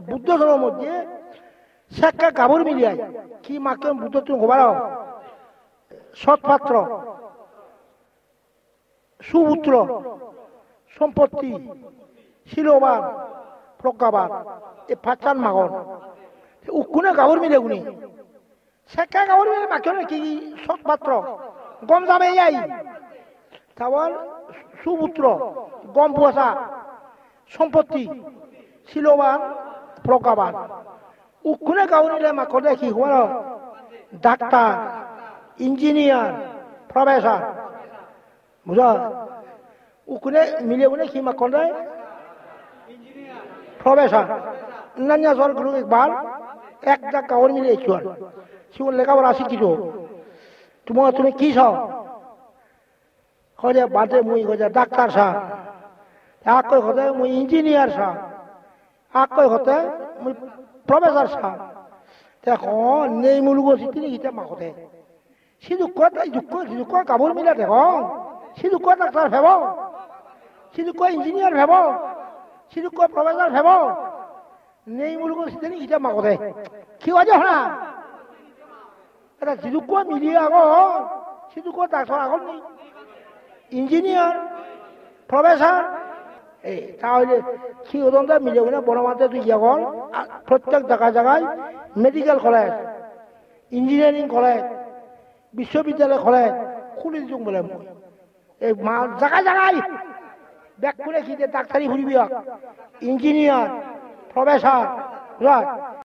বুদ্ধ ধর্মের মধ্যে শিক্ষা কাপড় মিলিয়ায় কি মাকে বুদ্ধ তুমি গোবার সৎপাত্র সুপুত্র সম্পত্তি শিলবান প্রজ্ঞাবান এই পাঁচান মাগন উকুনে কাপড় মিলে গুনি শিক্ষা কাপড় মিলে মাকে কি সৎপাত্র গম যাবে যাই তারপর সুপুত্র গম পুয়াশা সম্পত্তি শিলবান প্রজ্ঞাবান উকুনে কাপড় মিলে মাকে দেখি হওয়ার ডাক্তার ইঞ্জিনিয়ার প্রফেসর বুঝা উকুনে মিলে উনে কি মাখন দেয় প্রফেসর অন্যান্য জলগুলো একবার একটা কাপড় মিলে চল সেগুলো লেখাপড়া শিখিত তুমি কি চাও কয়ে বাদে মুই কয়ে ডাক্তার সাহ এক কই হতে মুই ইঞ্জিনিয়ার সাহ এক কই হতে মুই প্রফেসর সাহ দেখো নেই মুলুগ শিখিনি ইটা মাকতে সিধু কয় কাপড় মিলা দেখো সিধু কয় ডাক্তার ভেব সিধু কয় ইঞ্জিনিয়ার ভেব সিধু কয় প্রফেসর ভেব নেই মুলুগ শিখিনি ইটা মাকতে কি আছে হনা এটা সিধু কয় মিলিয়ে আগো সিধু কয় ডাক্তার আগত নেই ইঞ্জিনিয়ার প্রফেসর এই তাহলে কি ওদনটা মিলে না বড়মাতে তুই এখন প্রত্যেক জায়গায় মেডিকেল কলেজ ইঞ্জিনিয়ারিং কলেজ বিশ্ববিদ্যালয় কলেজ খুলি দিও বলে এই জায়গায় ব্যাক করে কি ডাক্তারি ঘুরবি ইঞ্জিনিয়ার প্রফেসর